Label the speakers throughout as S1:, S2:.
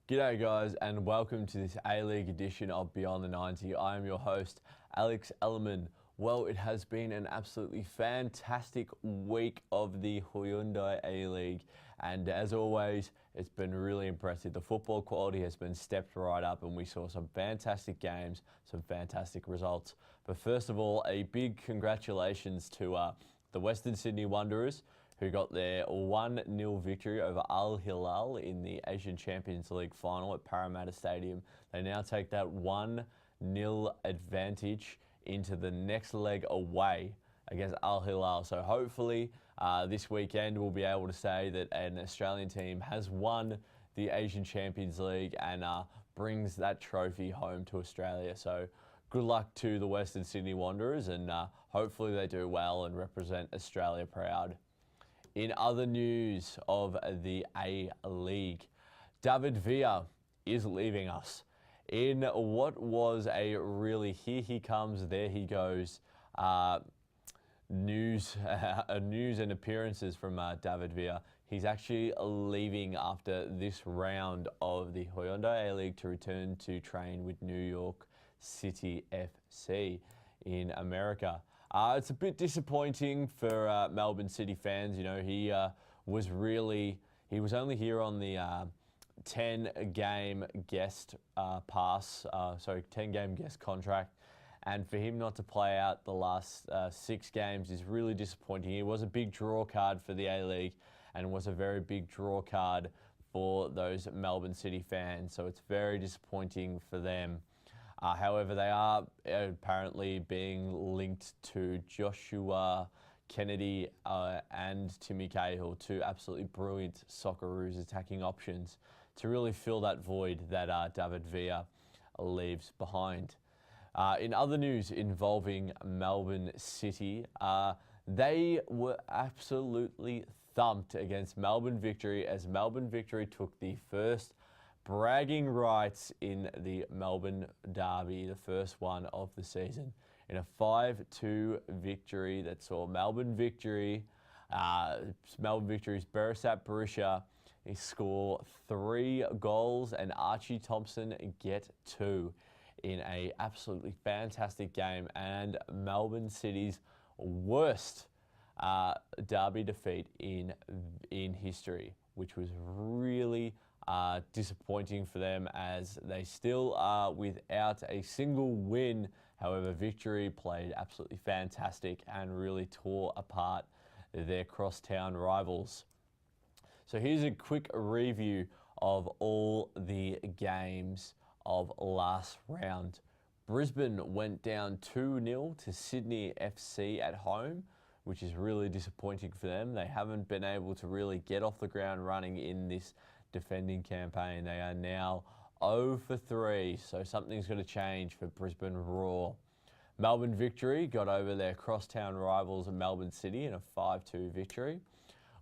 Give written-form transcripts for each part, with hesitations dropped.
S1: G'day guys and welcome to this A-League edition of Beyond the 90. I am your host, Alex Ellerman. Well, it has been an absolutely fantastic week of the Hyundai A-League, and as always, it's been really impressive. The football quality has been stepped right up and we saw some fantastic games, some fantastic results. But first of all, a big congratulations to the Western Sydney Wanderers, who got their 1-0 victory over Al Hilal in the Asian Champions League final at Parramatta Stadium. They now take that 1-0 advantage into the next leg away against Al Hilal. So hopefully this weekend we'll be able to say that an Australian team has won the Asian Champions League and brings that trophy home to Australia. So good luck to the Western Sydney Wanderers, and hopefully they do well and represent Australia proud. In other news of the A-League, David Villa is leaving us. In what was a really here he comes, there he goes news and appearances from David Villa. He's actually leaving after this round of the Hyundai A-League to return to train with New York City FC in America. It's a bit disappointing for Melbourne City fans. You know, he was only here on the 10-game guest 10-game guest contract. And for him not to play out the last 6 games is really disappointing. He was a big draw card for the A-League and was a very big draw card for those Melbourne City fans. So it's very disappointing for them. However, they are apparently being linked to Joshua Kennedy and Timmy Cahill, two absolutely brilliant Socceroos attacking options, to really fill that void that David Villa leaves behind. In other news involving Melbourne City, they were absolutely thumped against Melbourne Victory, as Melbourne Victory took the first bragging rights in the Melbourne Derby, the first one of the season, in a 5-2 victory that saw Melbourne Victory's Beresat Berisha score 3 goals and Archie Thompson get 2 in a absolutely fantastic game, and Melbourne City's worst derby defeat in history, which was really disappointing for them, as they still are without a single win. However, Victory played absolutely fantastic and really tore apart their crosstown rivals. So here's a quick review of all the games of last round. Brisbane went down 2-0 to Sydney FC at home, which is really disappointing for them. They haven't been able to really get off the ground running in this defending campaign. They are now 0 for 3, so something's going to change for Brisbane Roar. Melbourne Victory got over their crosstown rivals Melbourne City in a 5-2 victory.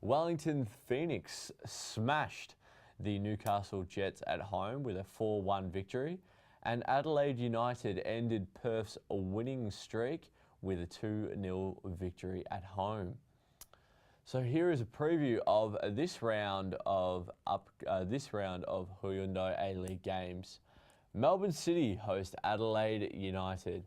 S1: Wellington Phoenix smashed the Newcastle Jets at home with a 4-1 victory, and Adelaide United ended Perth's winning streak with a 2-0 victory at home. So here is a preview of this round of Hyundai A-League games. Melbourne City host Adelaide United.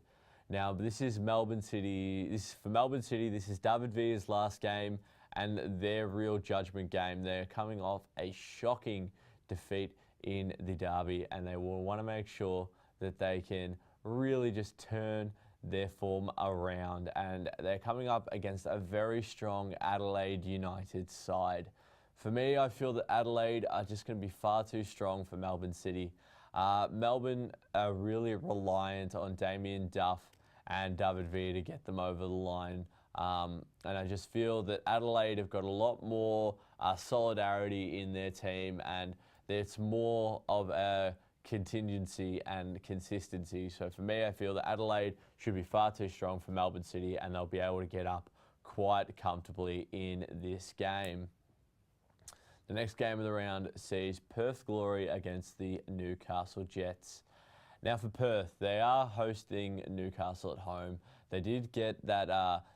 S1: Now this is Melbourne City. For Melbourne City, this is David Villa's last game and their real judgment game. They're coming off a shocking defeat in the derby, and they will want to make sure that they can really just turn their form around, and they're coming up against a very strong Adelaide United side. For me, I feel that Adelaide are just going to be far too strong for Melbourne City. Melbourne are really reliant on Damien Duff and David Villa to get them over the line. And I just feel that Adelaide have got a lot more solidarity in their team, and it's more of a contingency and consistency. So for me, I feel that Adelaide should be far too strong for Melbourne City, and they'll be able to get up quite comfortably in this game. The next game of the round sees Perth Glory against the Newcastle Jets. Now for Perth, they are hosting Newcastle at home. They did get that,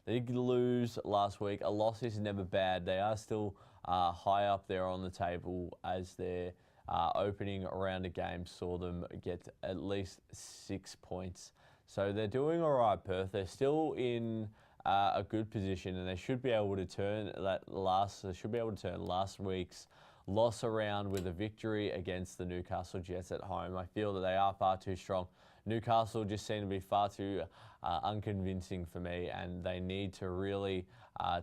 S1: they did lose last week. A loss is never bad. They are still high up there on the table as their opening round of games saw them get at least 6 points. So they're doing all right, Perth. They're still in a good position, and they should be able to turn last week's loss around with a victory against the Newcastle Jets at home. I feel that they are far too strong. Newcastle just seem to be far too unconvincing for me, and they need to really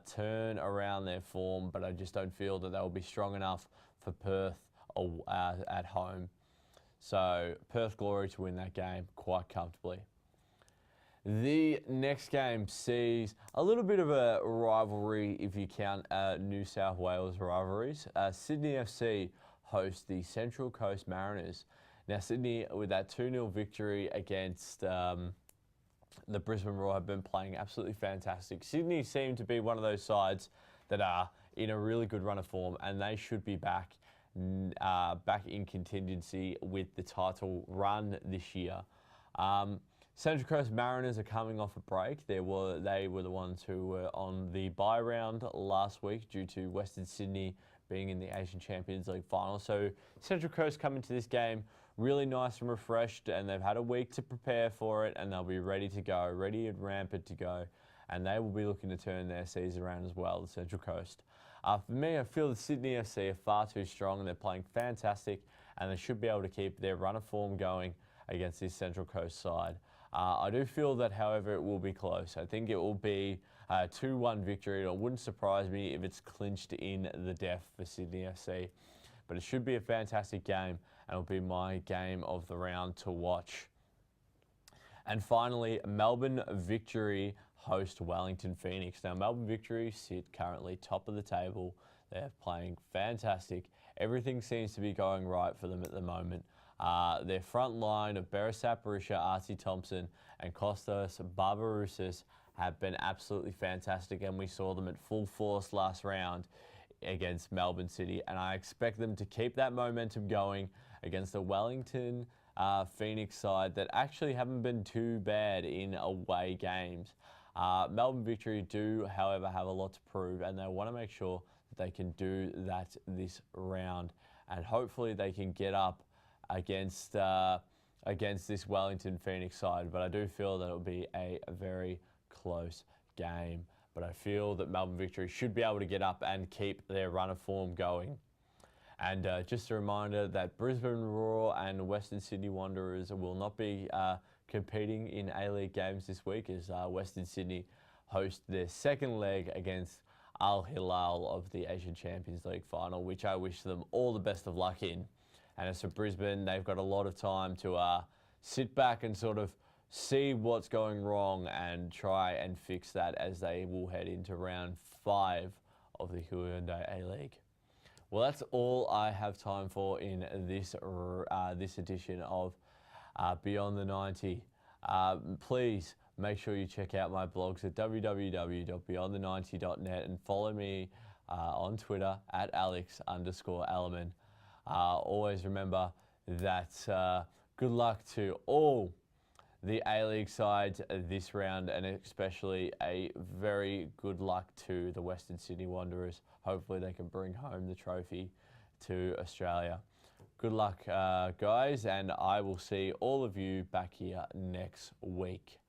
S1: turn around their form, but I just don't feel that they'll be strong enough for Perth at home. So Perth Glory to win that game quite comfortably. The next game sees a little bit of a rivalry if you count New South Wales rivalries. Sydney FC host the Central Coast Mariners. Now Sydney, with that 2-0 victory against the Brisbane Roar, have been playing absolutely fantastic. Sydney seem to be one of those sides that are in a really good run of form, and they should be back in contingency with the title run this year. Central Coast Mariners are coming off a break. They were the ones who were on the bye round last week due to Western Sydney being in the Asian Champions League final. So Central Coast come into this game really nice and refreshed, and they've had a week to prepare for it, and they'll be ready to go, ready and rampant to go. And they will be looking to turn their season around as well, the Central Coast. For me, I feel the Sydney FC are far too strong, and they're playing fantastic, and they should be able to keep their run of form going against this Central Coast side. I do feel that, however, it will be close. I think it will be a 2-1 victory. It wouldn't surprise me if it's clinched in the death for Sydney FC. But it should be a fantastic game, and it'll be my game of the round to watch. And finally, Melbourne Victory host Wellington Phoenix. Now, Melbourne Victory sit currently top of the table. They're playing fantastic. Everything seems to be going right for them at the moment. Their front line of Beresap Barisha, Archie Thompson, and Kostas Barbarousis have been absolutely fantastic, and we saw them at full force last round against Melbourne City, and I expect them to keep that momentum going against the Wellington Phoenix side that actually haven't been too bad in away games. Melbourne Victory do, however, have a lot to prove, and they want to make sure that they can do that this round, and hopefully they can get up against this Wellington Phoenix side. But I do feel that it'll be a very close game. But I feel that Melbourne Victory should be able to get up and keep their run of form going. And just a reminder that Brisbane Roar and Western Sydney Wanderers will not be competing in A-League games this week, as Western Sydney host their second leg against Al Hilal of the Asian Champions League final, which I wish them all the best of luck in. And as for Brisbane, they've got a lot of time to sit back and sort of see what's going wrong and try and fix that, as they will head into round 5 of the Hyundai A-League. Well, that's all I have time for in this edition of Beyond the 90. Please make sure you check out my blogs at www.beyondthe90.net and follow me on Twitter at @Alex_Ellerman. Always remember that good luck to all the A-League sides this round, and especially a very good luck to the Western Sydney Wanderers. Hopefully they can bring home the trophy to Australia. Good luck, guys, and I will see all of you back here next week.